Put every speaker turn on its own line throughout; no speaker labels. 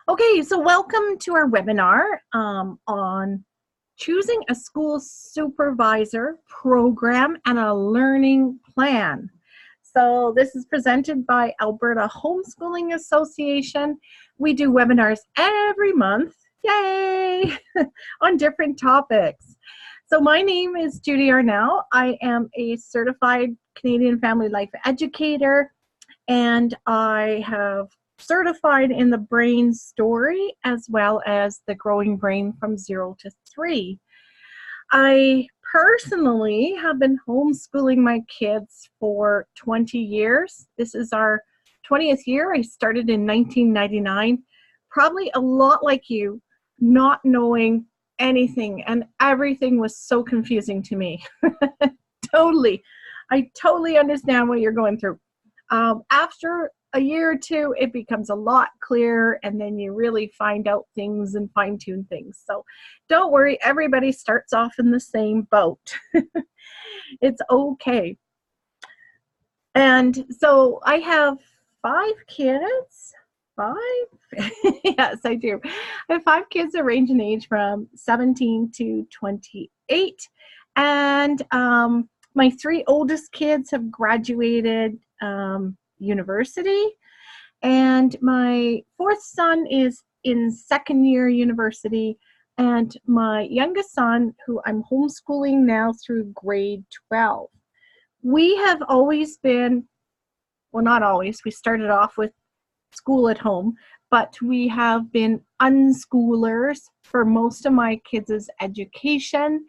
Okay, so welcome to our webinar on choosing a school supervisor program and a learning plan. So this is presented by Alberta Homeschooling Association. We do webinars every month, yay, on different topics. So my name is Judy Arnall. I am a certified Canadian Family Life educator, and I have certified in the brain story as well as the growing brain from 0 to 3. I personally have been homeschooling my kids for 20 years. This is our 20th year. I started in 1999, probably a lot like you, not knowing anything, and everything was so confusing to me. Totally. I totally understand what you're going through. After a year or two, it becomes a lot clearer, and then you really find out things and fine-tune things. So don't worry, everybody starts off in the same boat. It's okay. And so I have 5 kids. 5? Yes, I do. I have 5 kids that range in age from 17 to 28. And my 3 oldest kids have graduated university, and my 4th son is in 2nd year university, and my youngest son, who I'm homeschooling now through grade 12. We have always been, well, not always, we started off with school at home, but we have been unschoolers for most of my kids' education.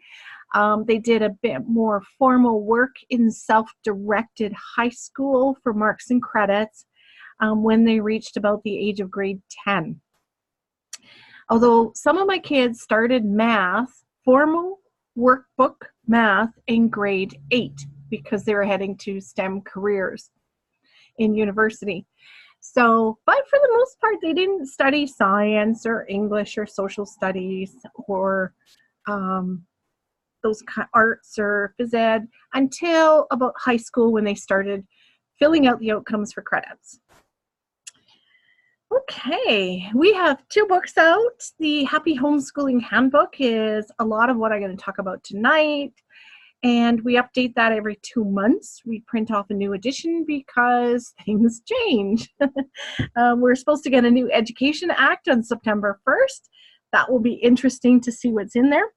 They did a bit more formal work in self-directed high school for marks and credits when they reached about the age of grade 10. Although some of my kids started math, formal workbook math, in grade 8 because they were heading to STEM careers in university. So, but for the most part, they didn't study science or English or social studies or those arts or phys ed until about high school, when they started filling out the outcomes for credits. Okay, we have 2 books out. The Happy Homeschooling Handbook is a lot of what I'm going to talk about tonight, and we update that every 2 months. We print off a new edition because things change. We're supposed to get a new Education Act on September 1st. That will be interesting to see what's in there.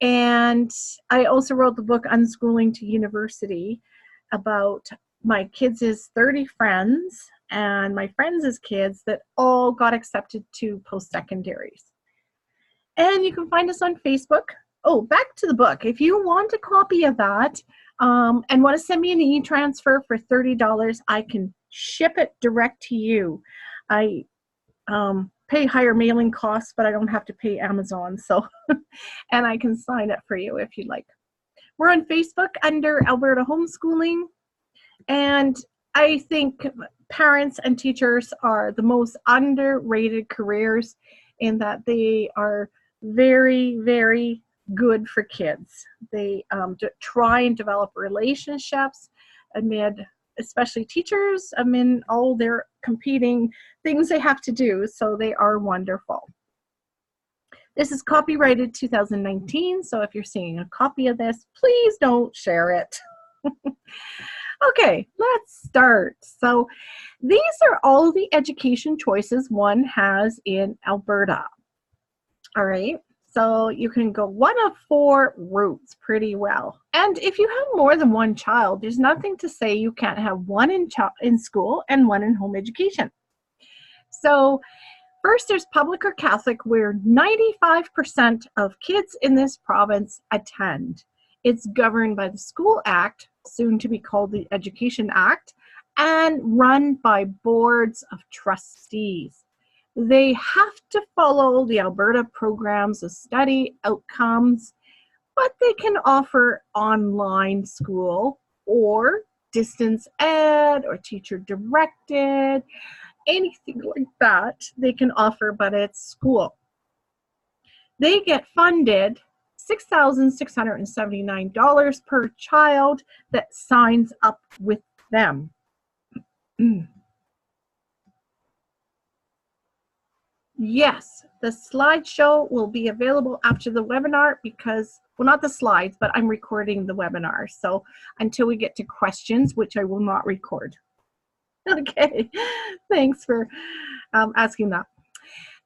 And I also wrote the book Unschooling to University about my kids' 30 friends and my friends' kids that all got accepted to post-secondaries. And you can find us on Facebook. Oh, back to the book. If you want a copy of that and want to send me an e-transfer for $30, I can ship it direct to you. I pay higher mailing costs, but I don't have to pay Amazon, so and I can sign it for you if you'd like. We're on Facebook under Alberta Homeschooling, and I think parents and teachers are the most underrated careers in that they are very, very good for kids. They try and develop relationships amid, especially teachers, amid all their competing things they have to do, so they are wonderful. This is copyrighted 2019, so if you're seeing a copy of this, please don't share it. Okay, let's start. So these are all the education choices one has in Alberta. All right, so you can go one of 4 routes pretty well. And if you have more than 1 child, there's nothing to say you can't have one in school and one in home education. So first, there's public or Catholic, where 95% of kids in this province attend. It's governed by the School Act, soon to be called the Education Act, and run by boards of trustees. They have to follow the Alberta programs of study outcomes, but they can offer online school or distance ed or teacher directed, anything like that they can offer, but it's school. They get funded $6,679 per child that signs up with them. Yes, the slideshow will be available after the webinar because, well, not the slides, but I'm recording the webinar. So until we get to questions, which I will not record. Okay, thanks for asking that.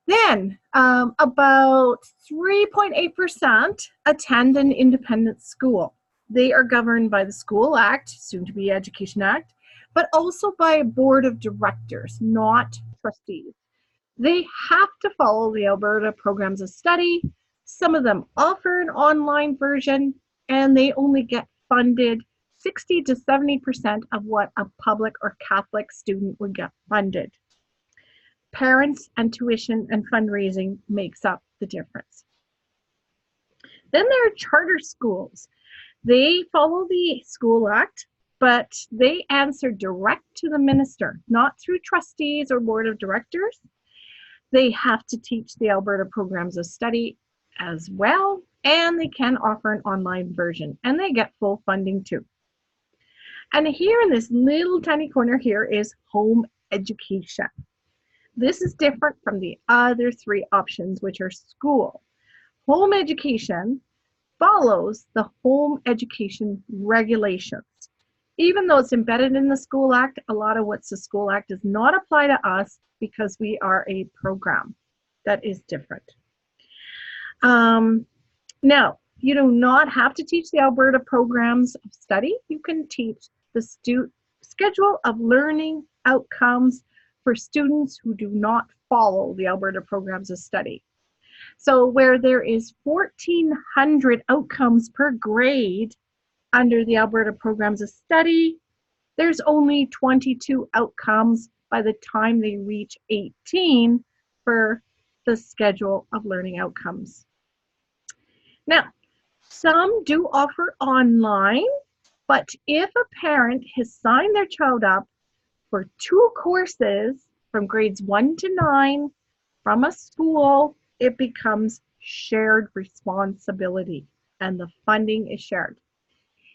Then about 3.8% attend an independent school. They are governed by the School Act, soon to be Education Act, but also by a board of directors, not trustees. They have to follow the Alberta programs of study. Some of them offer an online version, and they only get funded 60 to 70% of what a public or Catholic student would get funded. Parents and tuition and fundraising makes up the difference. Then there are charter schools. They follow the School Act, but they answer direct to the minister, not through trustees or board of directors. They have to teach the Alberta programs of study as well, and they can offer an online version, and they get full funding too. And here in this little tiny corner here is home education. This is different from the other three options, which are school. Home education follows the home education regulations. Even though it's embedded in the School Act, a lot of what's the School Act does not apply to us because we are a program that is different. Now, you do not have to teach the Alberta programs of study. You can teach the schedule of learning outcomes for students who do not follow the Alberta programs of study. So where there is 1,400 outcomes per grade under the Alberta programs of study, there's only 22 outcomes by the time they reach 18 for the schedule of learning outcomes. Now, some do offer online, but if a parent has signed their child up for 2 courses from grades 1 to 9 from a school, it becomes shared responsibility and the funding is shared.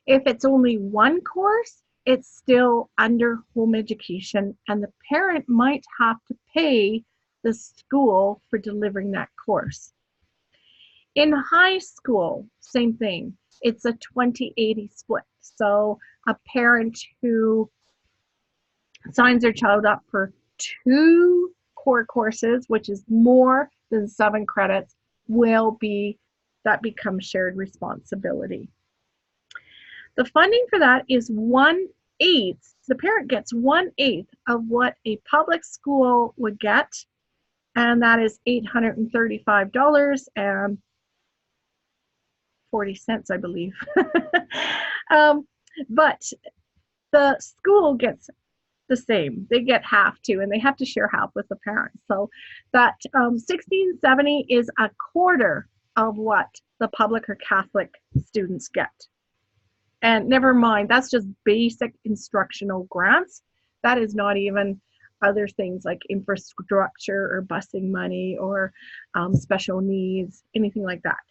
If it's only 1 course, it's still under home education and the parent might have to pay the school for delivering that course. In high school, same thing. It's a 20-80 split. So a parent who signs their child up for 2 core courses, which is more than 7 credits, that becomes shared responsibility. The funding for that is 1/8. The parent gets 1/8 of what a public school would get, and that is $835.40, I believe. But the school gets the same. They get half too, and they have to share half with the parents. So that $1670 is a quarter of what the public or Catholic students get. And never mind, that's just basic instructional grants. That is not even other things like infrastructure or busing money or special needs, anything like that.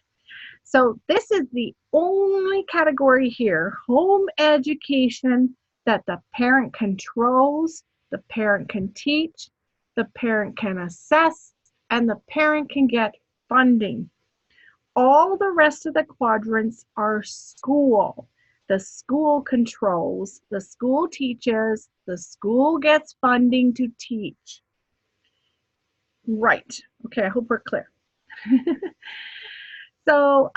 So this is the only category here, home education, that the parent controls, the parent can teach, the parent can assess, and the parent can get funding. All the rest of the quadrants are school. The school controls, the school teaches, the school gets funding to teach. Right. Okay, I hope we're clear. So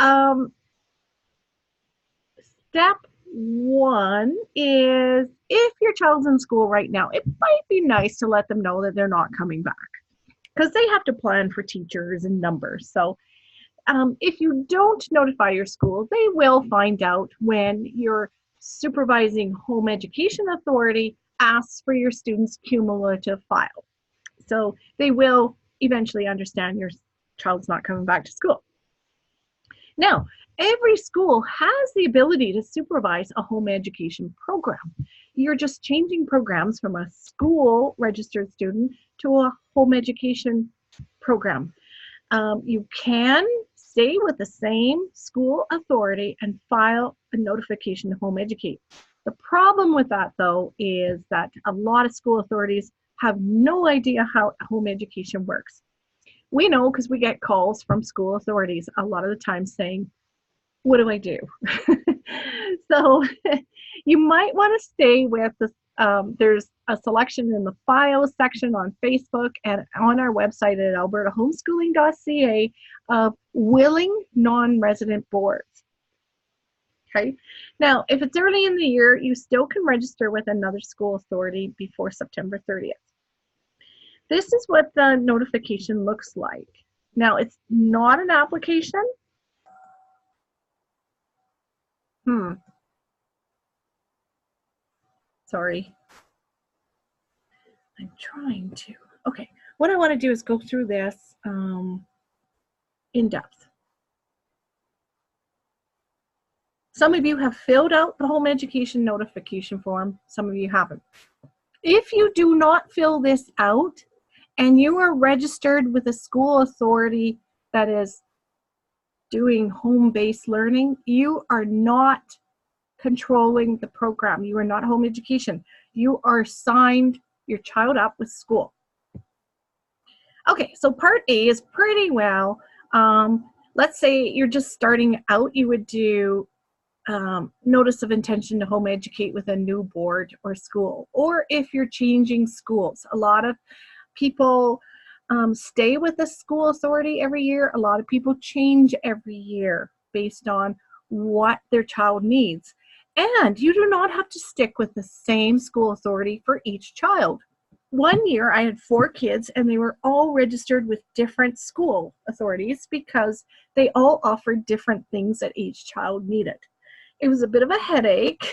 step 1 is if your child's in school right now, it might be nice to let them know that they're not coming back because they have to plan for teachers and numbers. So if you don't notify your school, they will find out when your supervising home education authority asks for your student's cumulative file. So they will eventually understand your child's not coming back to school. Now, every school has the ability to supervise a home education program. You're just changing programs from a school registered student to a home education program. You can stay with the same school authority and file a notification to home educate. The problem with that, though, is that a lot of school authorities have no idea how home education works. We know because we get calls from school authorities a lot of the time saying, what do I do? So you might want to stay with the, there's a selection in the files section on Facebook and on our website at albertahomeschooling.ca of willing non-resident boards. Okay. Now, if it's early in the year, you still can register with another school authority before September 30th. This is what the notification looks like. Now, it's not an application. Sorry. I'm trying to. Okay. What I want to do is go through this in depth. Some of you have filled out the home education notification form. Some of you haven't. If you do not fill this out and you are registered with a school authority that is doing home-based learning, you are not controlling the program. You are not home education. You are signed your child up with school. Okay, so part A is pretty well. Let's say you're just starting out, you would do notice of intention to home educate with a new board or school. Or if you're changing schools, a lot of people stay with the school authority every year. A lot of people change every year based on what their child needs. And you do not have to stick with the same school authority for each child. One year I had 4 kids and they were all registered with different school authorities because they all offered different things that each child needed. It was a bit of a headache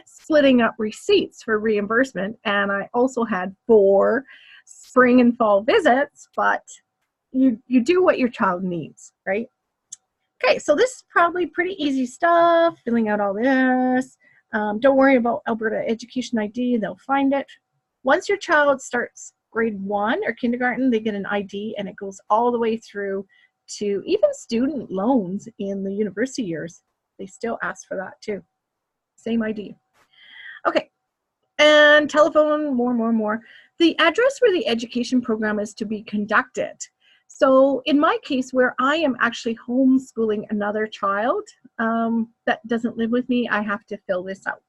splitting up receipts for reimbursement, and I also had 4 spring and fall visits, but you do what your child needs, right? Okay, so this is probably pretty easy stuff, filling out all this. Don't worry about Alberta Education ID, they'll find it. Once your child starts grade 1 or kindergarten, they get an ID, and it goes all the way through to even student loans in the university years. They still ask for that too. Same ID. Okay, and telephone, more. The address where the education program is to be conducted. So in my case, where I am actually homeschooling another child that doesn't live with me, I have to fill this out.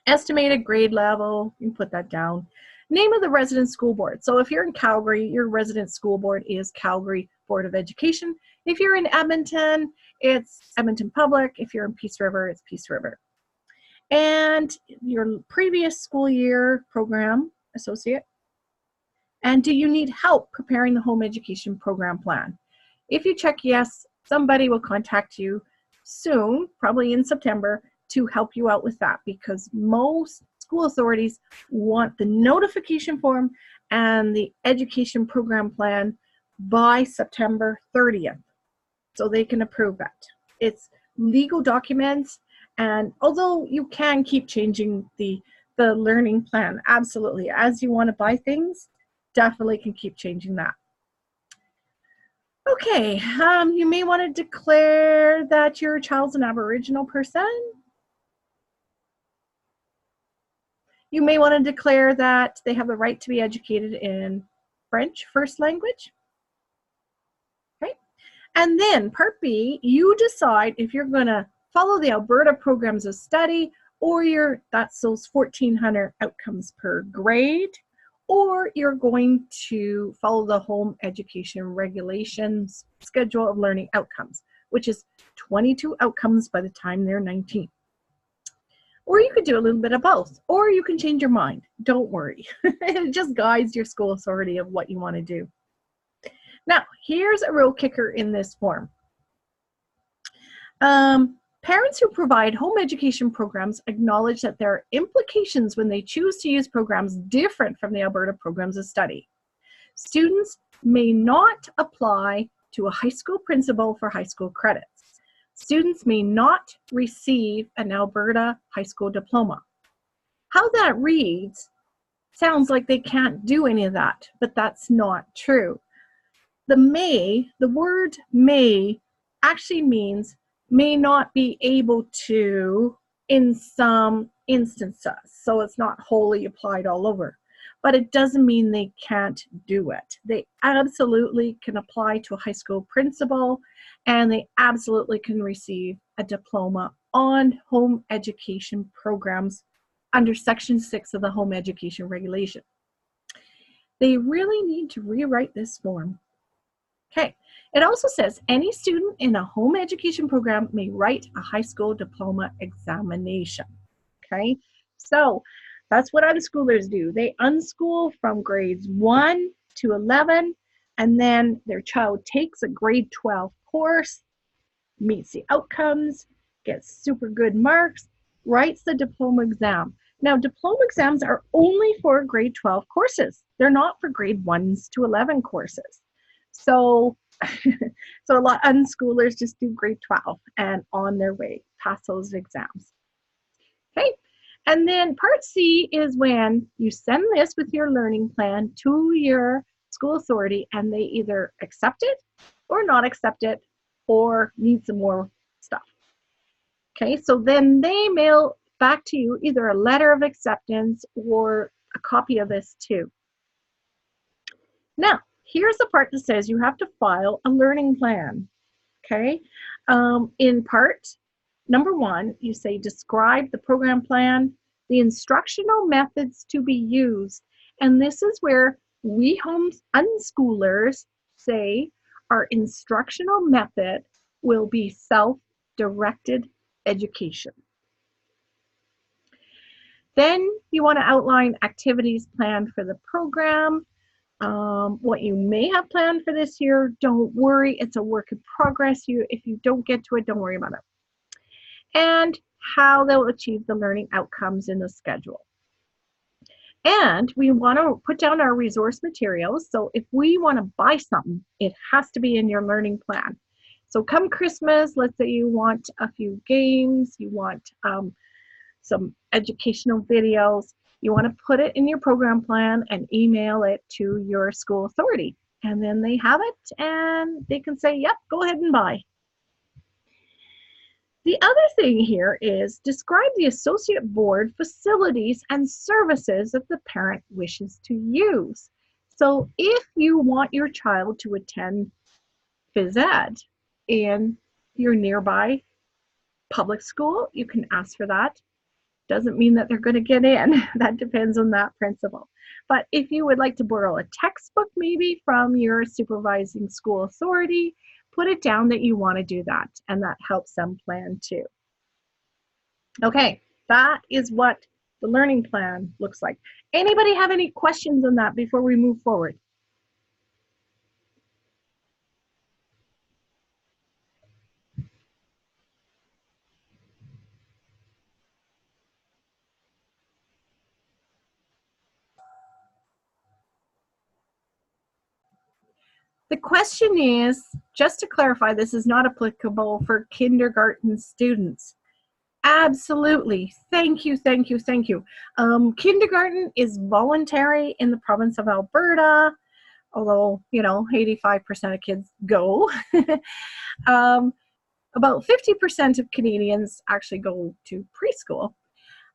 Estimated grade level, you can put that down. Name of the resident school board. So if you're in Calgary, your resident school board is Calgary Board of Education. If you're in Edmonton, it's Edmonton Public. If you're in Peace River, it's Peace River. And your previous school year program associate. And do you need help preparing the home education program plan? If you check yes, somebody will contact you soon, probably in September, to help you out with that, because most school authorities want the notification form and the education program plan by September 30th, so they can approve it. It's legal documents, and although you can keep changing the learning plan, absolutely, as you want to buy things, definitely can keep changing that. Okay, you may want to declare that your child's an Aboriginal person. You may want to declare that they have the right to be educated in French first language. Okay, and then part B, you decide if you're going to follow the Alberta programs of study, or that's those 1,400 outcomes per grade, or you're going to follow the home education regulations schedule of learning outcomes, which is 22 outcomes by the time they're 19. Or you could do a little bit of both, or you can change your mind. Don't worry. It just guides your school authority of what you want to do. Now, here's a real kicker in this form. Parents who provide home education programs acknowledge that there are implications when they choose to use programs different from the Alberta programs of study. Students may not apply to a high school principal for high school credits. Students may not receive an Alberta high school diploma. How that reads sounds like they can't do any of that, but that's not true. The word may actually means may not be able to in some instances, so it's not wholly applied all over. but it doesn't mean they can't do it. They absolutely can apply to a high school principal, and they absolutely can receive a diploma on home education programs under Section 6 of the Home Education Regulation. They really need to rewrite this form. Okay, it also says any student in a home education program may write a high school diploma examination. Okay, so that's what unschoolers do. They unschool from grades 1 to 11, and then their child takes a grade 12 course, meets the outcomes, gets super good marks, writes the diploma exam. Now, diploma exams are only for grade 12 courses. They're not for grade 1s to 11 courses. So, so a lot of unschoolers just do grade 12 and on their way, pass those exams. Okay, and then part C is when you send this with your learning plan to your school authority and they either accept it or not accept it or need some more stuff. Okay, so then they mail back to you either a letter of acceptance or a copy of this too. Now, here's the part that says you have to file a learning plan. Okay, in part number 1, you say describe the program plan, the instructional methods to be used, and this is where we unschoolers say our instructional method will be self-directed education. Then you want to outline activities planned for the program, what you may have planned for this year. Don't worry, it's a work in progress. If you don't get to it, don't worry about it. And how they'll achieve the learning outcomes in the schedule. And we want to put down our resource materials. So if we want to buy something, it has to be in your learning plan. So come Christmas, let's say you want a few games, you want some educational videos, you want to put it in your program plan and email it to your school authority. And then they have it and they can say, yep, go ahead and buy. The other thing here is describe the associate board facilities and services that the parent wishes to use. So if you want your child to attend phys ed in your nearby public school, you can ask for that. Doesn't mean that they're going to get in. That depends on that principal. But if you would like to borrow a textbook maybe from your supervising school authority, put it down that you want to do that, and that helps them plan too. Okay, that is what the learning plan looks like. Anybody have any questions on that before we move forward? The question is, just to clarify, this is not applicable for kindergarten students. Absolutely. Thank you, thank you, thank you. Kindergarten is voluntary in the province of Alberta, although, 85% of kids go. About 50% of Canadians actually go to preschool,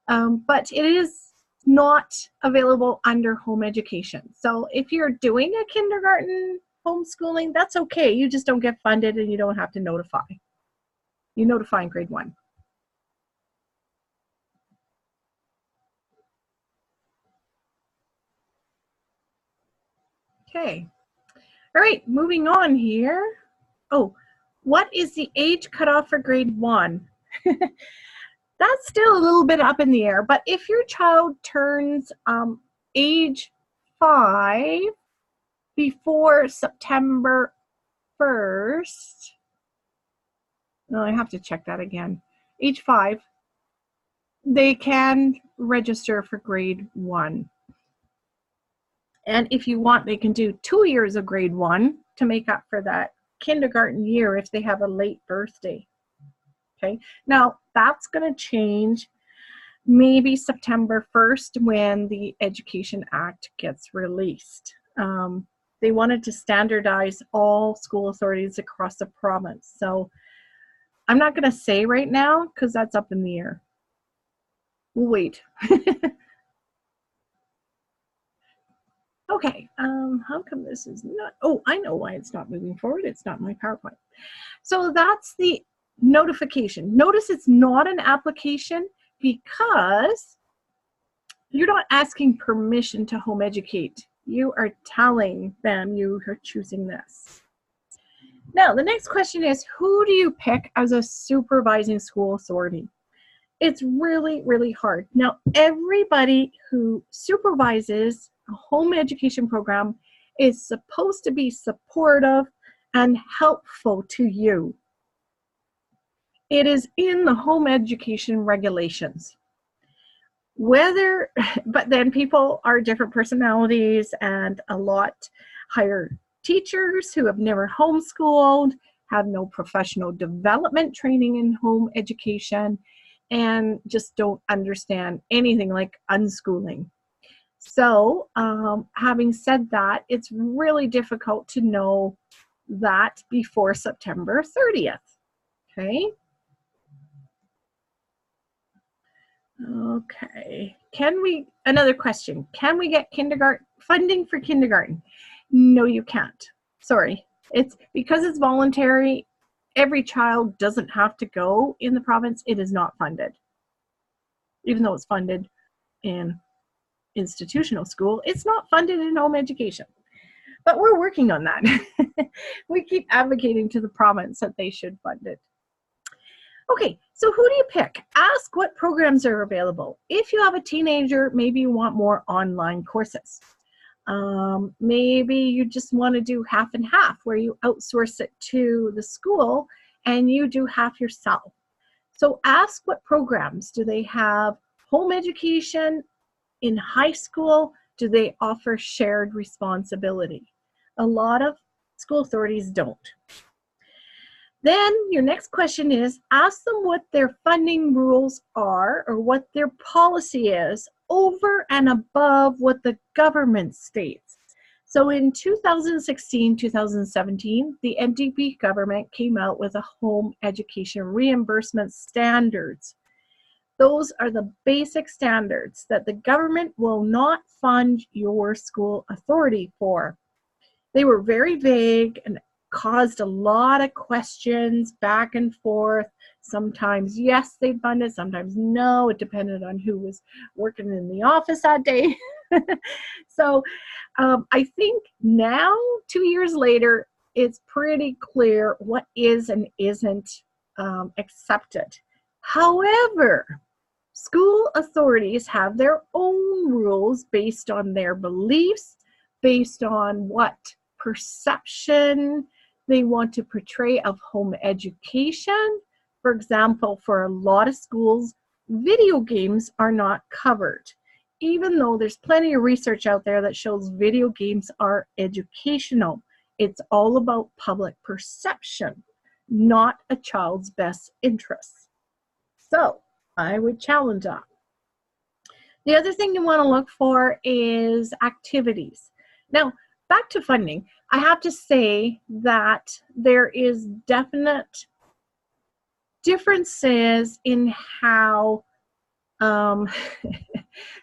but it is not available under home education. So if you're doing a kindergarten homeschooling, that's okay. You just don't get funded and you don't have to notify. You notify in grade 1. Okay. All right, moving on here. Oh, what is the age cutoff for grade 1? That's still a little bit up in the air, but if your child turns age 5 before September 1st, no, I have to check that again. Age 5, they can register for grade 1. And if you want, they can do 2 years of grade 1 to make up for that kindergarten year if they have a late birthday. Okay, now that's going to change maybe September 1st when the Education Act gets released. They wanted to standardize all school authorities across the province. So I'm not going to say right now because that's up in the air. We'll wait. Okay, how come this is not, oh, I know why it's not moving forward. It's not my PowerPoint. So that's the notification. Notice it's not an application because you're not asking permission to home educate. You are telling them you are choosing this. Now, the next question is, who do you pick as a supervising school authority? It's really, really hard. Now, everybody who supervises a home education program is supposed to be supportive and helpful to you. It is in the home education regulations. But then people are different personalities, and a lot hire teachers who have never homeschooled, have no professional development training in home education, and just don't understand anything like unschooling. So having said that, it's really difficult to know that before September 30th. Okay. Okay. Another question. Can we get funding for kindergarten? No, you can't. Sorry. It's because it's voluntary. Every child doesn't have to go in the province. It is not funded. Even though it's funded in institutional school, it's not funded in home education. But we're working on that. We keep advocating to the province that they should fund it. Okay, so who do you pick? Ask what programs are available. If you have a teenager, maybe you want more online courses. Maybe you just want to do half and half, where you outsource it to the school and you do half yourself. So ask what programs. Do they have home education in high school? Do they offer shared responsibility? A lot of school authorities don't. Then your next question is, ask them what their funding rules are or what their policy is over and above what the government states. So in 2016, 2017, the NDP government came out with a home education reimbursement standards. Those are the basic standards that the government will not fund your school authority for. They were very vague and caused a lot of questions back and forth. Sometimes yes, they'd fund it, sometimes no. It depended on who was working in the office that day. So I think now, 2 years later, it's pretty clear what is and isn't accepted. However, school authorities have their own rules based on their beliefs, based on what perception they want to portray of home education. For example, for a lot of schools, video games are not covered, even though there's plenty of research out there that shows video games are educational. It's all about public perception, not a child's best interests. So I would challenge that. The other thing you want to look for is activities. Now, back to funding, I have to say that there is definite differences in how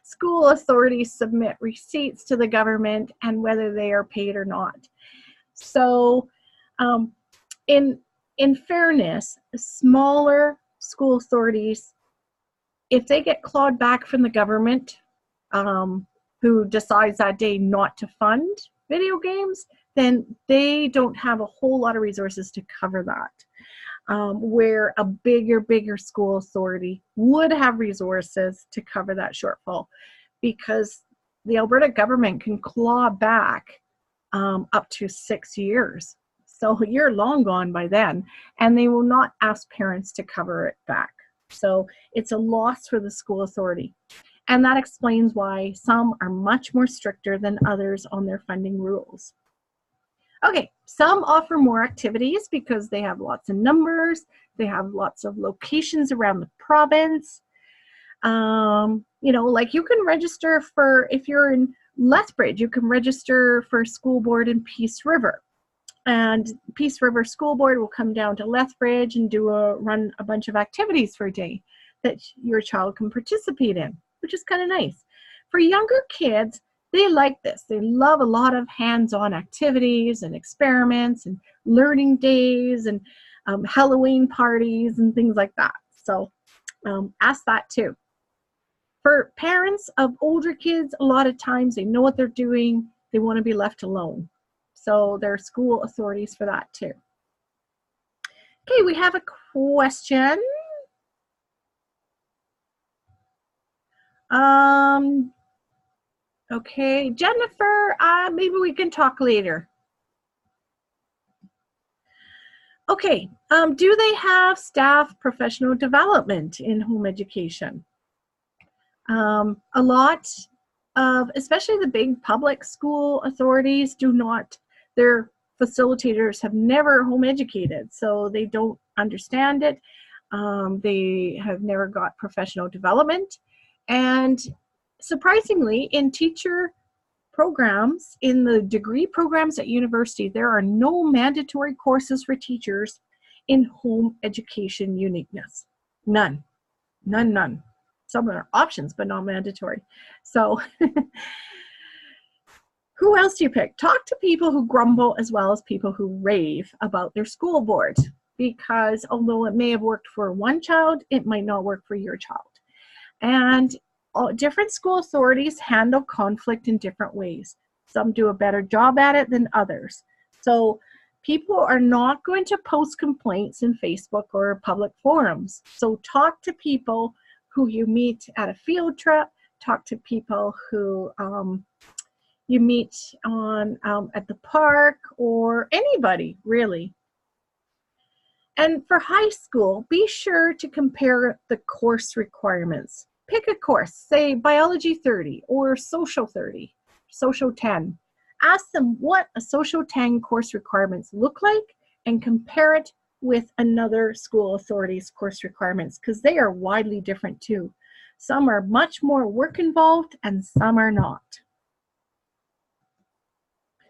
school authorities submit receipts to the government and whether they are paid or not. So in fairness, smaller school authorities, if they get clawed back from the government, who decides that day not to fund video games, then they don't have a whole lot of resources to cover that. Where a bigger school authority would have resources to cover that shortfall, because the Alberta government can claw back up to 6 years. So you're long gone by then, and they will not ask parents to cover it back. So it's a loss for the school authority. And that explains why some are much more stricter than others on their funding rules. Okay, some offer more activities because they have lots of numbers, they have lots of locations around the province. You know, like you can register for, if you're in Lethbridge, you can register for school board in Peace River. And Peace River School Board will come down to Lethbridge and run a bunch of activities for a day that your child can participate in, which is kind of nice. For younger kids, They like this. They love a lot of hands-on activities and experiments and learning days and Halloween parties and things like that. So ask that too. For parents of older kids, a lot of times they know what they're doing. They want to be left alone. So there are school authorities for that too. Okay, we have a question. Okay, Jennifer, maybe we can talk later. Okay, do they have staff professional development in home education? A lot of, especially the big public school authorities, do not. Their facilitators have never home educated, so they don't understand it. They have never got professional development. And surprisingly, in teacher programs, in the degree programs at university, there are no mandatory courses for teachers in home education uniqueness. None. None, none. Some are options, but not mandatory. So who else do you pick? Talk to people who grumble as well as people who rave about their school board, because although it may have worked for one child, it might not work for your child. And different school authorities handle conflict in different ways. Some do a better job at it than others. So people are not going to post complaints in Facebook or public forums. So talk to people who you meet at a field trip, talk to people who you meet on at the park, or anybody really. And for high school, be sure to compare the course requirements. Pick a course, say biology 30 or social 30, social 10. Ask them what a social 10 course requirements look like and compare it with another school authority's course requirements, because they are widely different too. Some are much more work involved and some are not.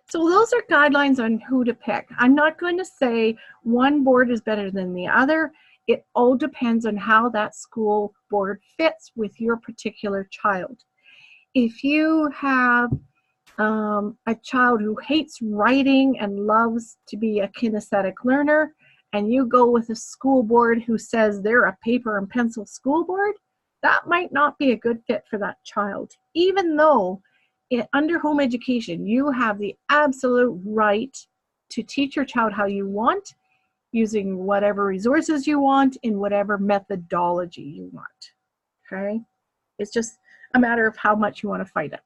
So those are guidelines on who to pick. I'm not going to say one board is better than the other. It all depends on how that school board fits with your particular child. If you have a child who hates writing and loves to be a kinesthetic learner, and you go with a school board who says they're a paper and pencil school board, that might not be a good fit for that child. Even though under home education, you have the absolute right to teach your child how you want, using whatever resources you want, in whatever methodology you want, okay? It's just a matter of how much you want to fight it.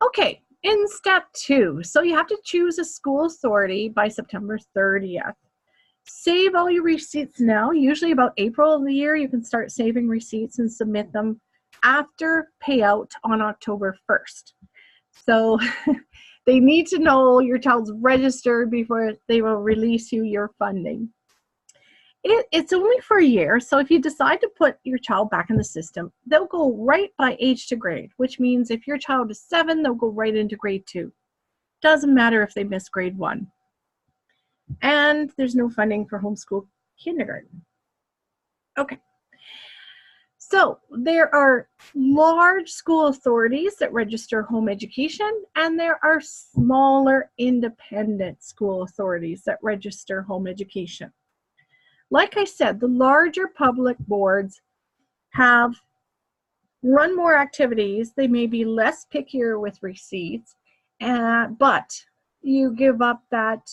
Okay, in step 2, so you have to choose a school authority by September 30th. Save all your receipts now. Usually about April of the year, you can start saving receipts and submit them after payout on October 1st. So they need to know your child's registered before they will release you your funding. It's only for a year, so if you decide to put your child back in the system, they'll go right by age to grade, which means if your child is 7, they'll go right into grade 2. Doesn't matter if they miss grade 1. And there's no funding for homeschool kindergarten. Okay. So there are large school authorities that register home education, and there are smaller independent school authorities that register home education. Like I said, the larger public boards run more activities. They may be less pickier with receipts, but you give up that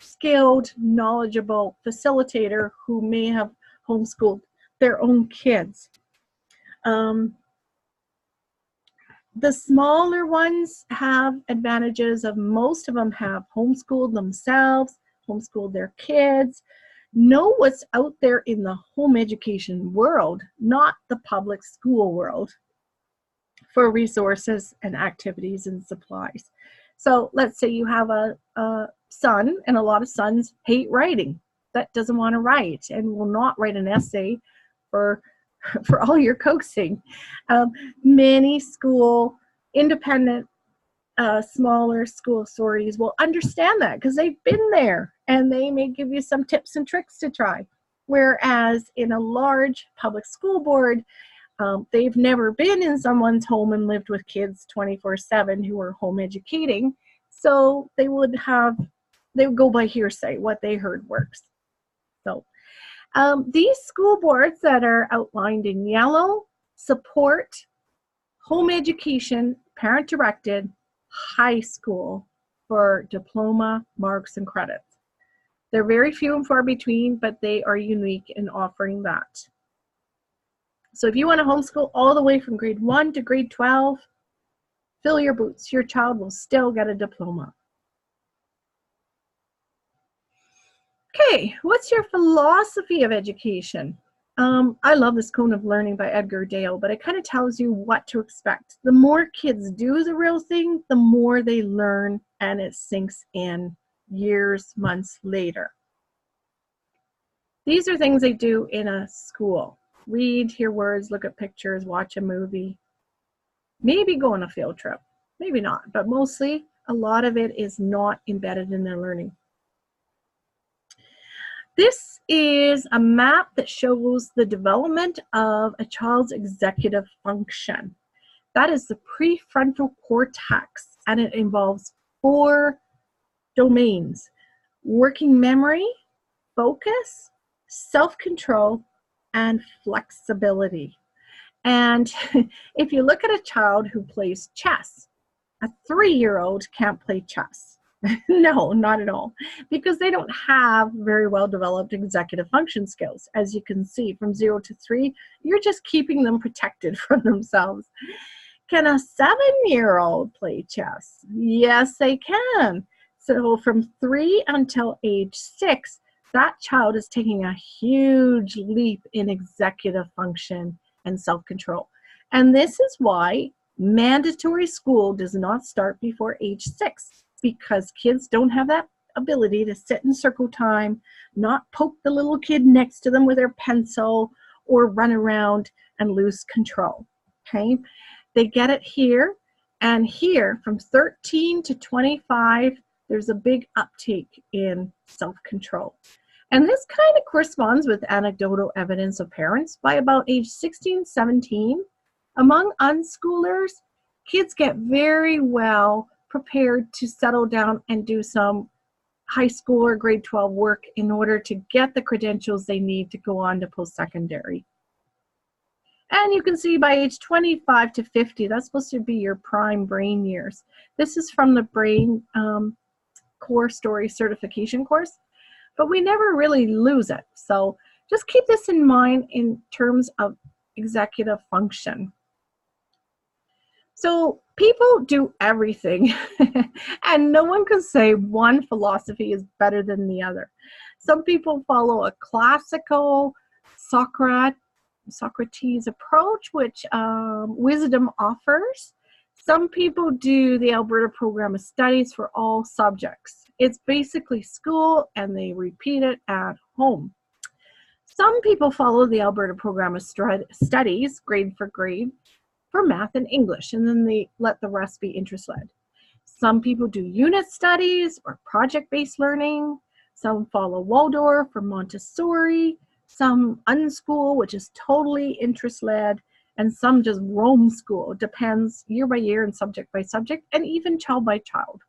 skilled, knowledgeable facilitator who may have homeschooled their own kids. The smaller ones have advantages of, most of them have homeschooled themselves, homeschooled their kids, know what's out there in the home education world, not the public school world, for resources and activities and supplies. So let's say you have a son, and a lot of sons hate writing, that doesn't want to write and will not write an essay for all your coaxing. Many independent smaller school authorities will understand that because they've been there, and they may give you some tips and tricks to try. Whereas in a large public school board, They've never been in someone's home and lived with kids 24/7 who are home educating, so they would go by hearsay. What they heard works. So these school boards that are outlined in yellow support home education, parent-directed, high school for diploma, marks, and credits. They're very few and far between, but they are unique in offering that. So if you want to homeschool all the way from grade 1 to grade 12, fill your boots. Your child will still get a diploma. Okay, what's your philosophy of education? I love this Cone of Learning by Edgar Dale, but it kind of tells you what to expect. The more kids do the real thing, the more they learn, and it sinks in years, months later. These are things they do in a school. Read, hear words, look at pictures, watch a movie, maybe go on a field trip, maybe not, but mostly a lot of it is not embedded in their learning. This is a map that shows the development of a child's executive function. That is the prefrontal cortex, and it involves 4 domains: working memory, focus, self-control, and flexibility. And if you look at a child who plays chess, a 3-year-old can't play chess. No, not at all, because they don't have very well developed executive function skills. As you can see, from 0 to 3, you're just keeping them protected from themselves. Can a 7-year-old play chess? Yes, they can. So from 3 until age 6, that child is taking a huge leap in executive function and self-control. And this is why mandatory school does not start before age 6. Because kids don't have that ability to sit in circle time, not poke the little kid next to them with their pencil, or run around and lose control, okay? They get it here, and here from 13 to 25, there's a big uptake in self-control. And this kind of corresponds with anecdotal evidence of parents. By about age 16, 17, among unschoolers, kids get very well prepared to settle down and do some high school or grade 12 work in order to get the credentials they need to go on to post-secondary. And you can see by age 25 to 50, that's supposed to be your prime brain years. This is from the Brain Core Story Certification course, but we never really lose it. So just keep this in mind in terms of executive function. So people do everything, and no one can say one philosophy is better than the other. Some people follow a classical Socrates approach, which wisdom offers. Some people do the Alberta Program of Studies for all subjects. It's basically school, and they repeat it at home. Some people follow the Alberta Program of Studies, grade for grade, for math and English, and then they let the rest be interest-led. Some people do unit studies or project-based learning. Some follow Waldorf or Montessori. Some unschool, which is totally interest-led, and some just roam school. It depends year by year and subject by subject, and even child by child.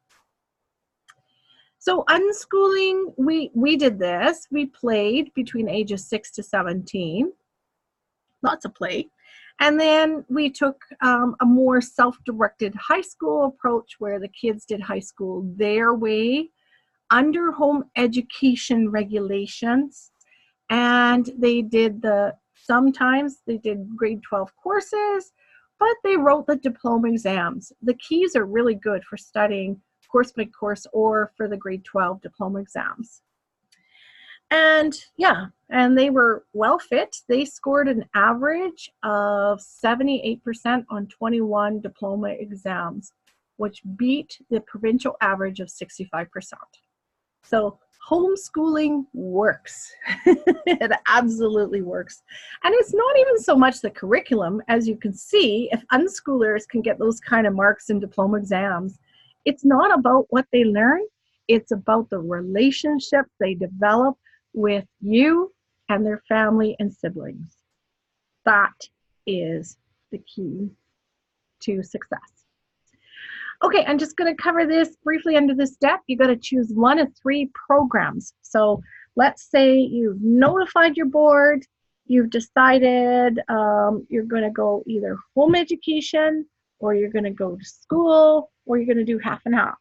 So unschooling, we did this. We played between ages 6 to 17. Lots of play. And then we took a more self-directed high school approach where the kids did high school their way under home education regulations. And they did sometimes they did grade 12 courses, but they wrote the diploma exams. The keys are really good for studying course by course or for the grade 12 diploma exams. And yeah, and they were well fit. They scored an average of 78% on 21 diploma exams, which beat the provincial average of 65%. So homeschooling works. It absolutely works. And it's not even so much the curriculum. As you can see, if unschoolers can get those kind of marks in diploma exams, it's not about what they learn. It's about the relationship they develop with you and their family and siblings. That is the key to success. Okay, I'm just going to cover this briefly under this step. You got to choose one of 3 programs. So let's say you've notified your board, you've decided you're going to go either home education, or you're going to go to school, or you're going to do half and half.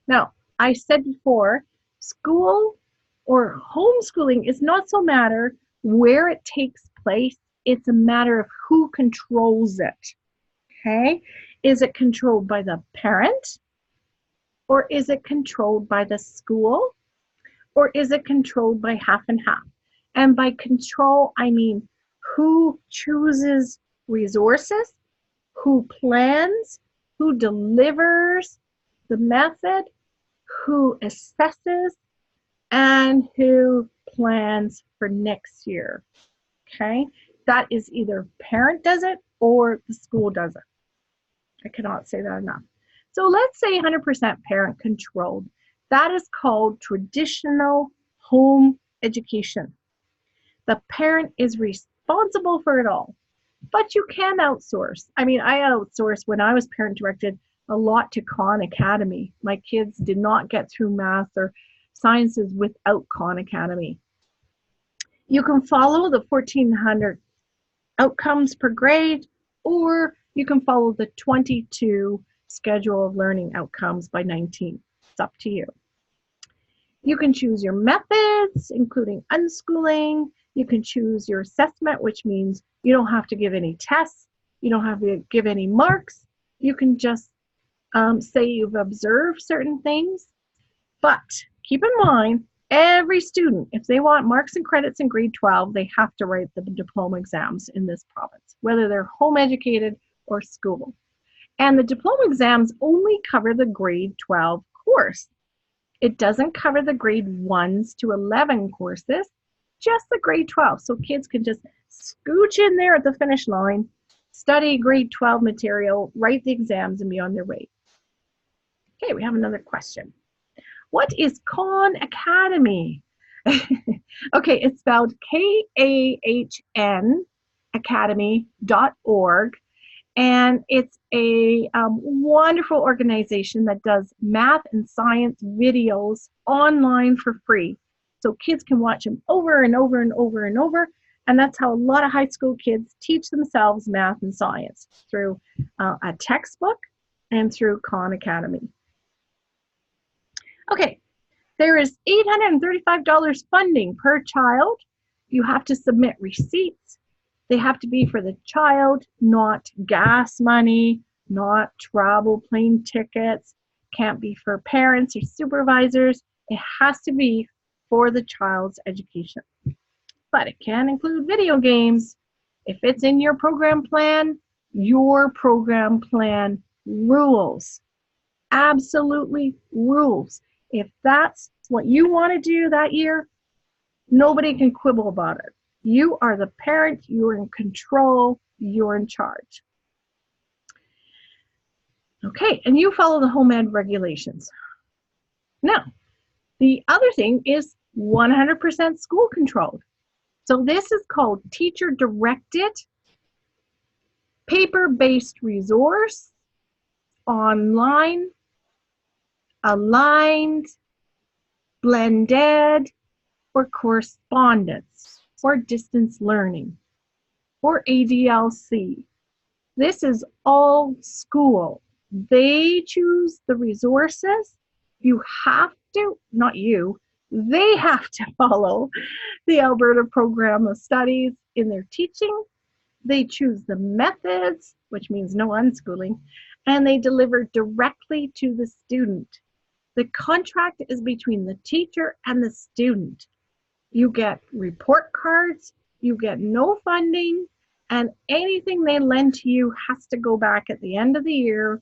Now, I said before, school or homeschooling is not so matter where it takes place, it's a matter of who controls it. Okay? Is it controlled by the parent? Or is it controlled by the school? Or is it controlled by half and half? And by control, I mean who chooses resources, who plans, who delivers the method, who assesses, and who plans for next year. Okay? That is either parent does it or the school does it. I cannot say that enough. So let's say 100% parent controlled. That is called traditional home education. The parent is responsible for it all, but you can outsource. I mean, I outsourced when I was parent directed a lot to Khan Academy. My kids did not get through math or sciences without Khan Academy. You can follow the 1400 outcomes per grade, or you can follow the 22 schedule of learning outcomes by 19. It's up to you. You can choose your methods, including unschooling. You can choose your assessment, which means you don't have to give any tests. You don't have to give any marks. You can just say you've observed certain things. But keep in mind, every student, if they want marks and credits in grade 12, they have to write the diploma exams in this province, whether they're home educated or school. And the diploma exams only cover the grade 12 course. It doesn't cover the grade 1s to 11 courses, just the grade 12. So kids can just scooch in there at the finish line, study grade 12 material, write the exams, and be on their way. Okay, we have another question. What is Khan Academy? Okay, it's spelled KAHN academy.org. And it's a wonderful organization that does math and science videos online for free. So kids can watch them over and over and over and over. And that's how a lot of high school kids teach themselves math and science, through a textbook and through Khan Academy. Okay, there is $835 funding per child. You have to submit receipts. They have to be for the child, not gas money, not travel plane tickets. Can't be for parents or supervisors. It has to be for the child's education. But it can include video games. If it's in your program plan rules. Absolutely rules. If that's what you want to do that year, nobody can quibble about it. You are the parent, you're in control, you're in charge. Okay, and you follow the home ed regulations. Now, the other thing is 100% school controlled. So this is called teacher-directed, paper-based resource, online, aligned, blended, or correspondence, or distance learning, or ADLC. This is all school. They choose the resources. You have to, not you, they have to follow the Alberta Program of Studies in their teaching. They choose the methods, which means no unschooling, and they deliver directly to the student. The contract is between the teacher and the student. You get report cards, you get no funding, and anything they lend to you has to go back at the end of the year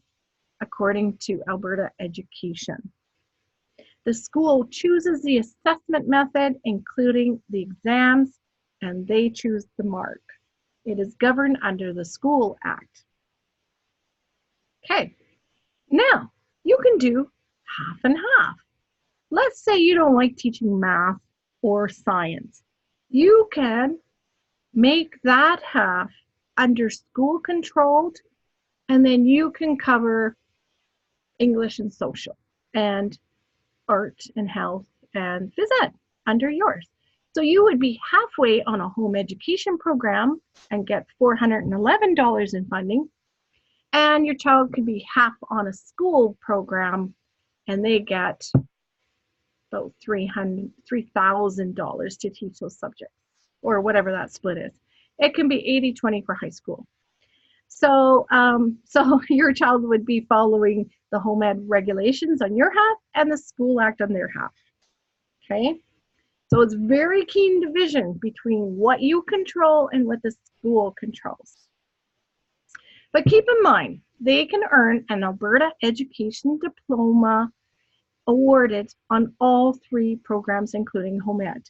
according to Alberta Education. The school chooses the assessment method, including the exams, and they choose the mark. It is governed under the School Act. Okay, now you can do half and half. Let's say you don't like teaching math or science. You can make that half under school controlled, and then you can cover English and social and art and health and phys ed under yours. So you would be halfway on a home education program and get $411 in funding, and your child could be half on a school program and they get about $3,000 to teach those subjects, or whatever that split is. It can be 80-20 for high school. So, so your child would be following the home ed regulations on your half and the school act on their half. Okay, so it's very keen division between what you control and what the school controls. But keep in mind, they can earn an Alberta Education Diploma awarded on all 3 programs, including home ed.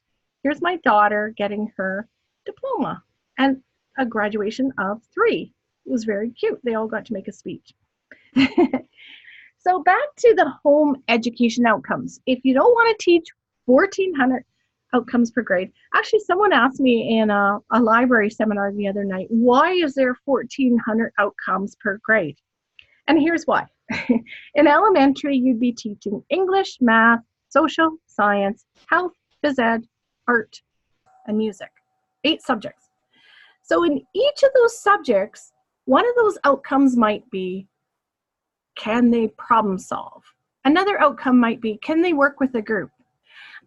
Here's my daughter getting her diploma and a graduation of 3. It was very cute. They all got to make a speech. So back to the home education outcomes. If you don't want to teach 1,400 outcomes per grade, actually someone asked me in a library seminar the other night, why is there 1,400 outcomes per grade? And here's why. In elementary, you'd be teaching English, math, social, science, health, phys ed, art, and music. 8 subjects. So in each of those subjects, one of those outcomes might be, can they problem solve? Another outcome might be, can they work with a group?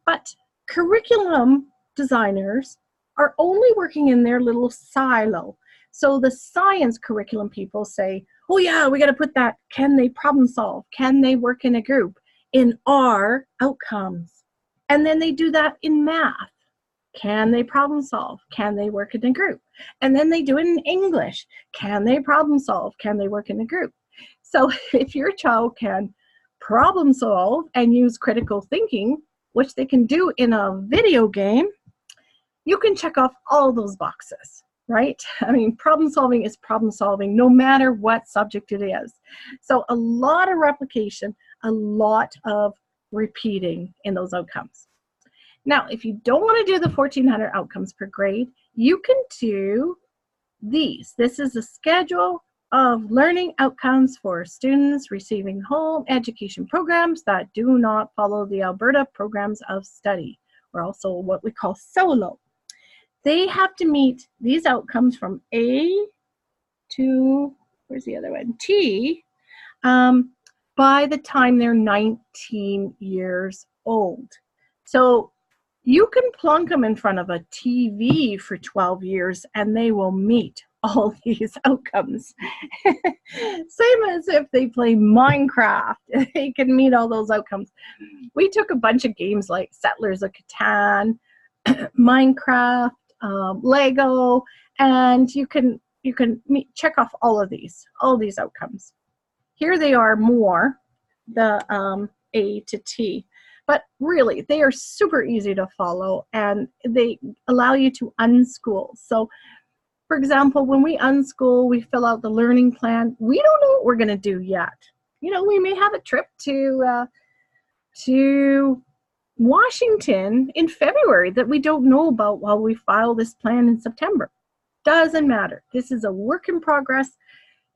But curriculum designers are only working in their little silo. So the science curriculum people say, oh yeah, we got to put that, can they problem solve? Can they work in a group in our outcomes? And then they do that in math. Can they problem solve? Can they work in a group? And then they do it in English. Can they problem solve? Can they work in a group? So if your child can problem solve and use critical thinking, which they can do in a video game, you can check off all those boxes, right? I mean, problem solving is problem solving no matter what subject it is. So a lot of replication, a lot of repeating in those outcomes. Now, if you don't want to do the 1,400 outcomes per grade, you can do these. This is a schedule of learning outcomes for students receiving home education programs that do not follow the Alberta Programs of Study, or also what we call SOLO. They have to meet these outcomes from A to, where's the other one, T, by the time they're 19 years old. So you can plunk them in front of a TV for 12 years and they will meet all these outcomes. Same as if they play Minecraft, they can meet all those outcomes. We took a bunch of games like Settlers of Catan, Minecraft, Lego, and you can check off all these outcomes. Here they are more, the A to T. But really, they are super easy to follow and they allow you to unschool. So, for example, when we unschool, we fill out the learning plan. We don't know what we're going to do yet. You know, we may have a trip to Washington in February that we don't know about while we file this plan in September. Doesn't matter. This is a work in progress.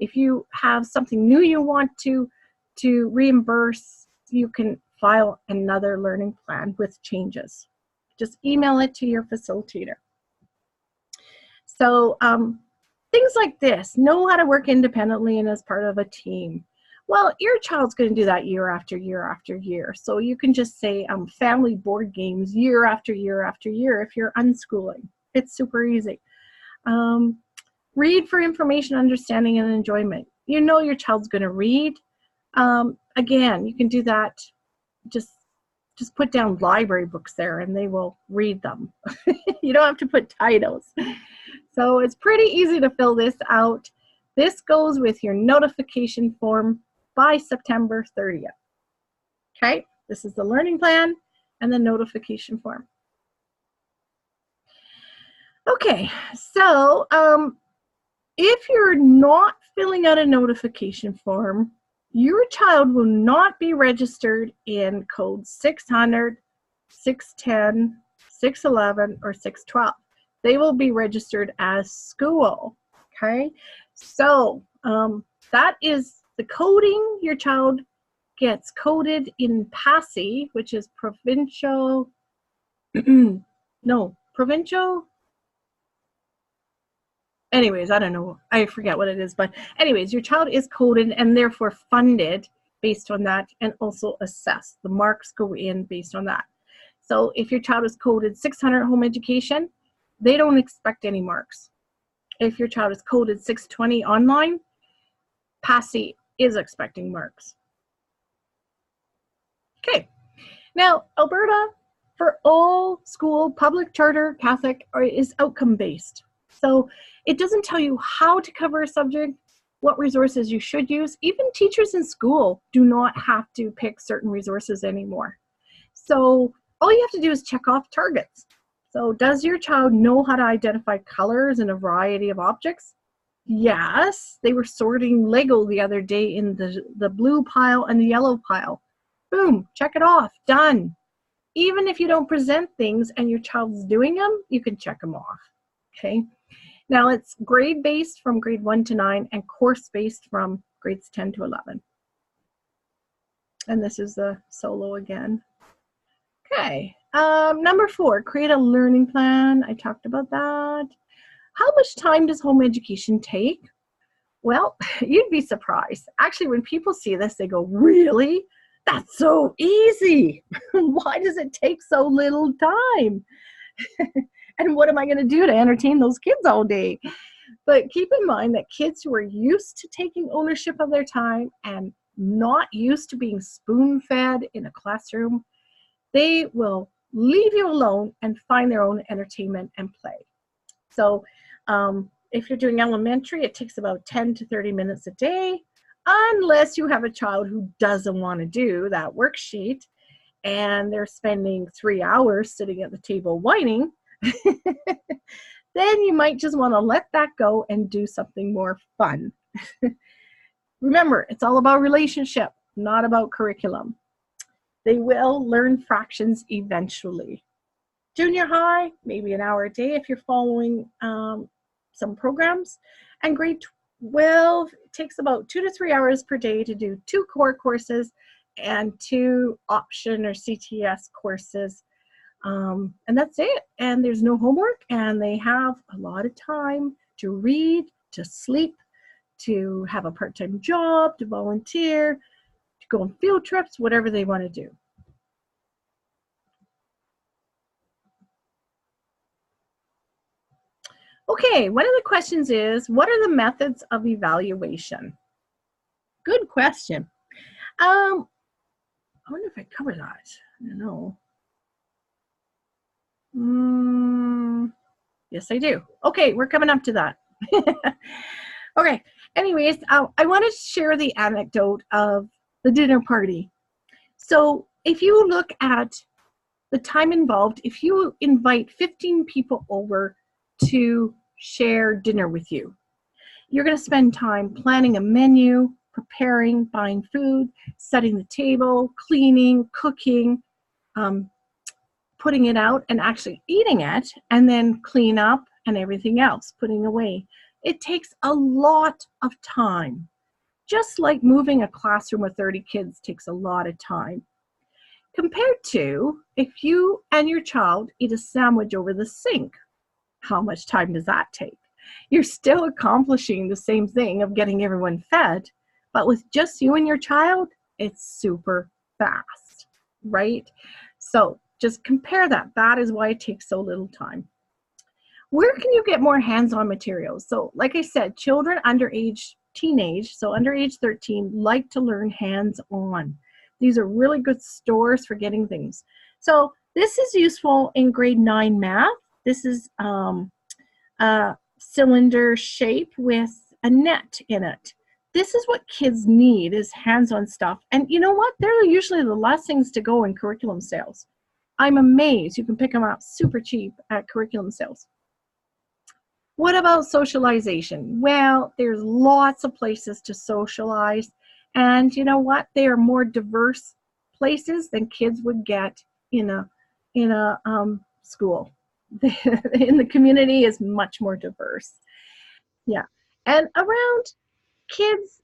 If you have something new you want to reimburse, you can file another learning plan with changes. Just email it to your facilitator. So things like this, know how to work independently and as part of a team. Well, your child's going to do that year after year after year. So you can just say family board games year after year after year if you're unschooling. It's super easy. Read for information, understanding, and enjoyment. You know your child's going to read. Again, you can do that. Just put down library books there and they will read them. You don't have to put titles. So it's pretty easy to fill this out. This goes with your notification form by September 30th. Okay, this is the learning plan and the notification form. Okay, so if you're not filling out a notification form, your child will not be registered in code 600, 610, 611, or 612. They will be registered as school, Okay, so that is the coding. Your child gets coded in PASI, which is provincial, no, provincial, anyways, I don't know, I forget what it is, but anyways, your child is coded and therefore funded based on that, and also assessed. The marks go in based on that. So if your child is coded 600 home education, they don't expect any marks. If your child is coded 620 online, PASI is expecting marks. Okay, now Alberta, for all school, public, charter, Catholic, is outcome based. So it doesn't tell you how to cover a subject, what resources you should use. Even teachers in school do not have to pick certain resources anymore. So all you have to do is check off targets. So does your child know how to identify colors in a variety of objects? Yes, they were sorting Lego the other day in the blue pile and the yellow pile. Boom, check it off, done. Even if you don't present things and your child's doing them, you can check them off, okay? Now it's grade-based from grade 1 to 9 and course-based from grades 10 to 11. And this is the solo again. Okay, number 4, create a learning plan. I talked about that. How much time does home education take? Well, you'd be surprised. Actually, when people see this, they go, really? That's so easy. Why does it take so little time? And what am I going to do to entertain those kids all day? But keep in mind that kids who are used to taking ownership of their time and not used to being spoon-fed in a classroom, they will leave you alone and find their own entertainment and play. So if you're doing elementary, it takes about 10 to 30 minutes a day, unless you have a child who doesn't want to do that worksheet and they're spending 3 hours sitting at the table whining. Then you might just want to let that go and do something more fun. Remember, it's all about relationship, not about curriculum. They will learn fractions eventually. Junior high, maybe an hour a day if you're following some programs. And grade 12, it takes about 2 to 3 hours per day to do 2 core courses and 2 option or CTS courses. And that's it. And there's no homework, and they have a lot of time to read, to sleep, to have a part-time job, to volunteer, to go on field trips, whatever they want to do. Okay, one of the questions is, what are the methods of evaluation? Good question. I wonder if I cover that. I don't know. Yes, I do. Okay, we're coming up to that. Okay, anyways, I want to share the anecdote of the dinner party. So if you look at the time involved, if you invite 15 people over to share dinner with you, you're going to spend time planning a menu, preparing, buying food, setting the table, cleaning, cooking, putting it out and actually eating it, and then clean up and everything else, putting away. It takes a lot of time. Just like moving a classroom with 30 kids takes a lot of time. Compared to if you and your child eat a sandwich over the sink, how much time does that take? You're still accomplishing the same thing of getting everyone fed, but with just you and your child, it's super fast, right? So just compare that. That is why it takes so little time. Where can you get more hands-on materials? So like I said, children under age teenage, so under age 13, like to learn hands-on. These are really good stores for getting things. So this is useful in grade 9 math. This is a cylinder shape with a net in it. This is what kids need, is hands-on stuff. And you know what? They're usually the last things to go in curriculum sales. I'm amazed you can pick them up super cheap at curriculum sales. What about socialization? Well, there's lots of places to socialize. And you know what? They are more diverse places than kids would get in a school. In the community is much more diverse. Yeah. And around kids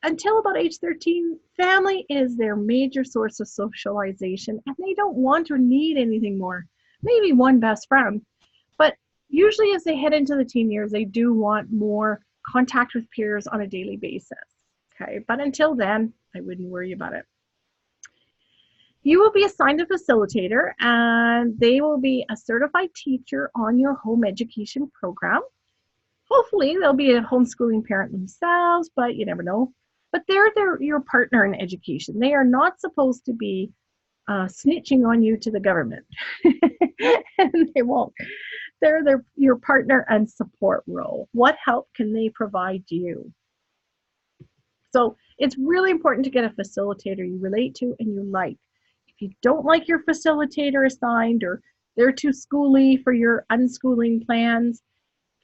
until about age 13, family is their major source of socialization, and they don't want or need anything more. Maybe one best friend, but usually as they head into the teen years, they do want more contact with peers on a daily basis. Okay, but until then, I wouldn't worry about it. You will be assigned a facilitator, and they will be a certified teacher on your home education program. Hopefully, they'll be a homeschooling parent themselves, but you never know. But they're your partner in education. They are not supposed to be snitching on you to the government. And they won't. They're your partner and support role. What help can they provide you? So it's really important to get a facilitator you relate to and you like. If you don't like your facilitator assigned, or they're too schooly for your unschooling plans,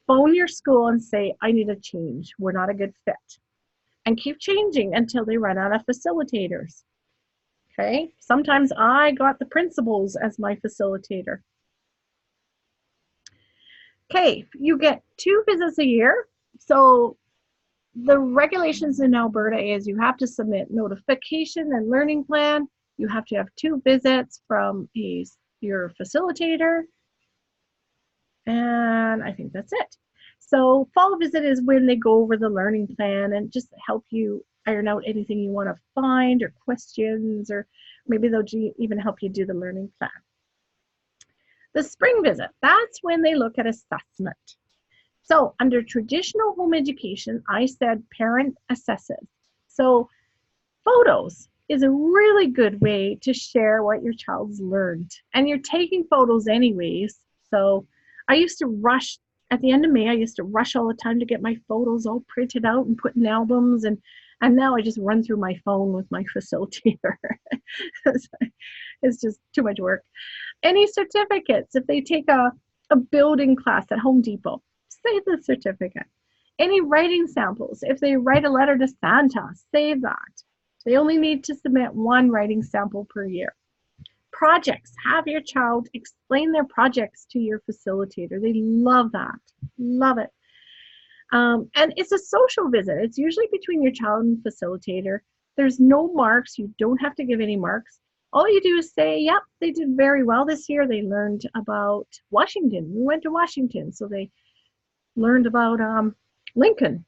phone your school and say, I need a change. We're not a good fit. And keep changing until they run out of facilitators. Okay? Sometimes I got the principals as my facilitator. Okay, you get 2 visits a year. So the regulations in Alberta is you have to submit notification and learning plan. You have to have 2 visits from your facilitator. And I think that's it. So fall visit is when they go over the learning plan and just help you iron out anything you want to find or questions, or maybe they'll even help you do the learning plan. The spring visit, that's when they look at assessment. So under traditional home education, I said parent assesses. So photos is a really good way to share what your child's learned. And you're taking photos anyways. So I used to rush, at the end of May, I used to rush all the time to get my photos all printed out and put in albums. And now I just run through my phone with my facilitator. It's just too much work. Any certificates, if they take a building class at Home Depot, save the certificate. Any writing samples, if they write a letter to Santa, save that. They only need to submit 1 writing sample per year. Projects, have your child explain their projects to your facilitator. They love that, love it. And it's a social visit. It's usually between your child and facilitator. There's no marks. You don't have to give any marks. All you do is say, yep, they did very well this year. They learned about Washington. We went to Washington, so they learned about Lincoln.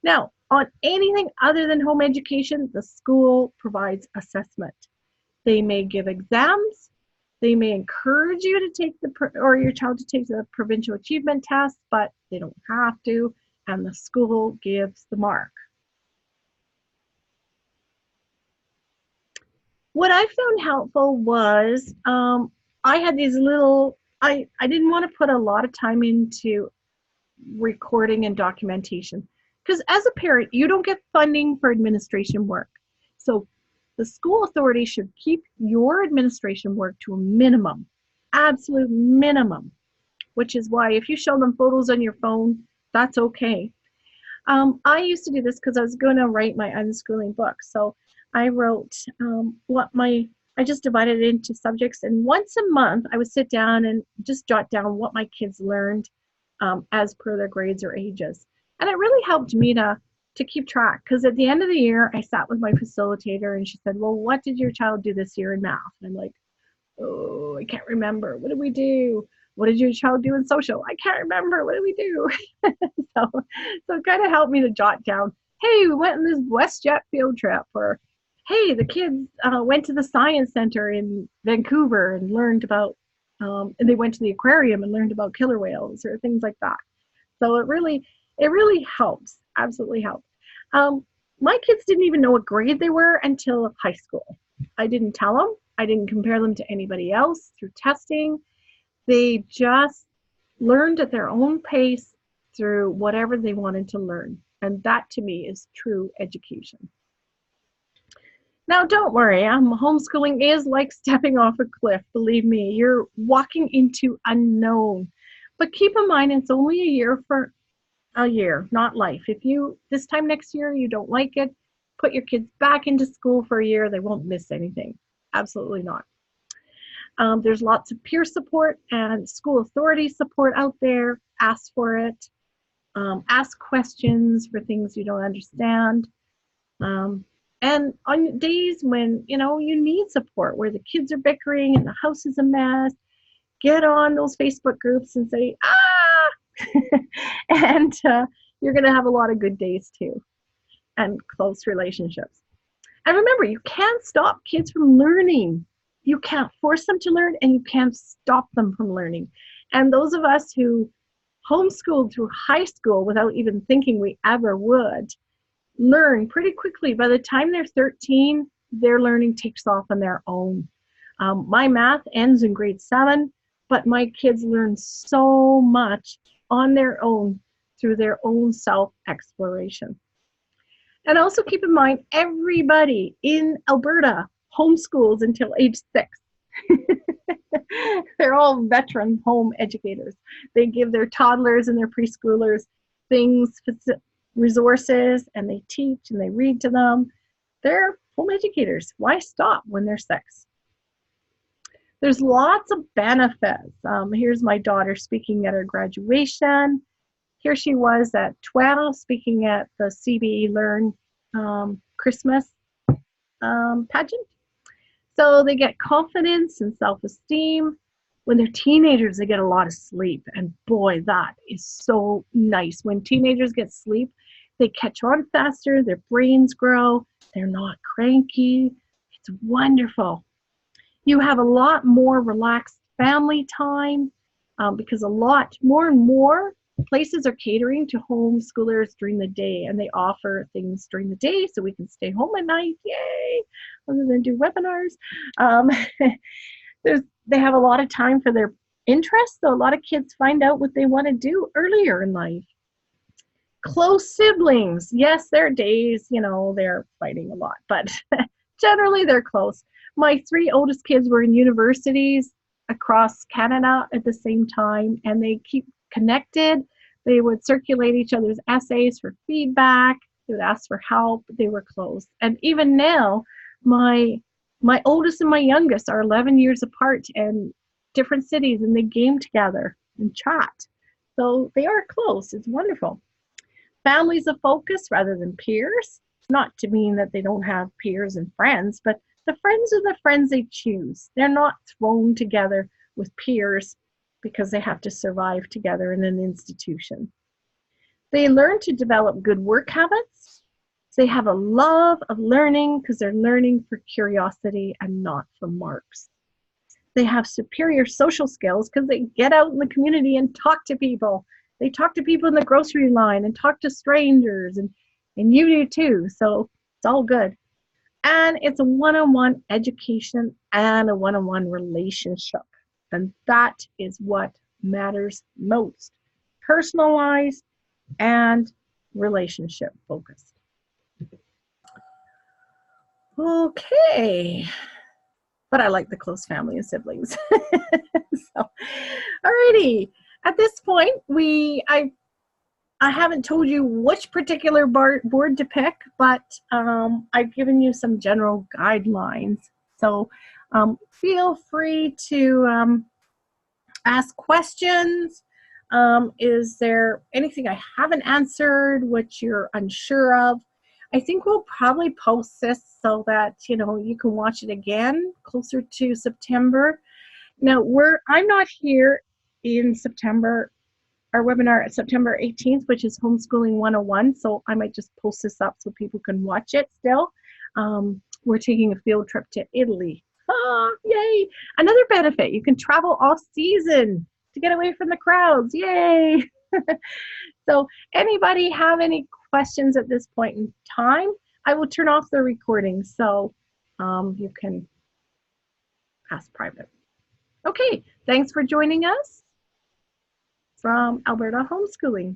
Now, on anything other than home education, the school provides assessment. They may give exams. They may encourage you to take your child to take the provincial achievement test, but they don't have to, and the school gives the mark. What I found helpful was I had these little, I didn't want to put a lot of time into recording and documentation, because as a parent, you don't get funding for administration work. So the school authority should keep your administration work to a minimum, absolute minimum, which is why if you show them photos on your phone, that's okay. I used to do this because I was going to write my unschooling book. So I wrote I just divided it into subjects, and once a month I would sit down and just jot down what my kids learned as per their grades or ages. And it really helped me to keep track, because at the end of the year, I sat with my facilitator and she said, well, what did your child do this year in math? And I'm like, oh, I can't remember. What did we do? What did your child do in social? I can't remember. What did we do? So it kind of helped me to jot down, hey, we went on this WestJet field trip, or hey, the kids went to the science center in Vancouver and learned about, and they went to the aquarium and learned about killer whales, or things like that. So it really helps, absolutely helps. My kids didn't even know what grade they were until high school. I didn't tell them. I didn't compare them to anybody else through testing. They just learned at their own pace through whatever they wanted to learn. And that to me is true education. Now, don't worry, homeschooling is like stepping off a cliff. Believe me, you're walking into unknown. But keep in mind, it's only a year, not life. If this time next year you don't like it, put your kids back into school for a year. They won't miss anything. Absolutely not. There's lots of peer support and school authority support out there. Ask for it. Ask questions for things you don't understand. And on days when, you know, you need support, where the kids are bickering and the house is a mess, get on those Facebook groups and say, ah! And you're going to have a lot of good days too, and close relationships. And remember, you can't stop kids from learning. You can't force them to learn, and you can't stop them from learning. And those of us who homeschooled through high school without even thinking we ever would, learn pretty quickly. By the time they're 13, their learning takes off on their own. My math ends in grade 7, but my kids learn so much on their own through their own self-exploration. And also keep in mind, everybody in Alberta homeschools until age 6. They're all veteran home educators. They give their toddlers and their preschoolers things, resources, and they teach and they read to them. They're home educators. Why stop when they're 6? There's lots of benefits. Here's my daughter speaking at her graduation. Here she was at 12 speaking at the CBE Learn Christmas pageant. So they get confidence and self-esteem. When they're teenagers, they get a lot of sleep. And boy, that is so nice. When teenagers get sleep, they catch on faster, their brains grow, they're not cranky. It's wonderful. You have a lot more relaxed family time because a lot more and more places are catering to homeschoolers during the day, and they offer things during the day so we can stay home at night, yay, other than do webinars. They have a lot of time for their interests, so a lot of kids find out what they want to do earlier in life. Close siblings, yes, there are days, you know, they're fighting a lot, but generally they're close. My 3 oldest kids were in universities across Canada at the same time, and they keep connected. They would circulate each other's essays for feedback. They would ask for help. They were close. And even now, my oldest and my youngest are 11 years apart in different cities, and they game together and chat. So they are close. It's wonderful. Families of focus rather than peers. Not to mean that they don't have peers and friends, but the friends are the friends they choose. They're not thrown together with peers because they have to survive together in an institution. They learn to develop good work habits. They have a love of learning because they're learning for curiosity and not for marks. They have superior social skills because they get out in the community and talk to people. They talk to people in the grocery line and talk to strangers, and you do too, so it's all good. And it's a one-on-one education and a one-on-one relationship. And that is what matters most. Personalized and relationship focused. Okay. But I like the close family and siblings. So, alrighty. At this point, I haven't told you which particular board to pick, but I've given you some general guidelines. So feel free to ask questions. Is there anything I haven't answered which you're unsure of? I think we'll probably post this so that, you know, you can watch it again closer to September. Now, I'm not here in September. Our webinar at September 18th, which is Homeschooling 101, so I might just post this up so people can watch it still. We're taking a field trip to Italy. Ah, yay! Another benefit, you can travel off season to get away from the crowds, yay! So anybody have any questions at this point in time? I will turn off the recording so you can ask private. Okay, thanks for joining us from Alberta Homeschooling.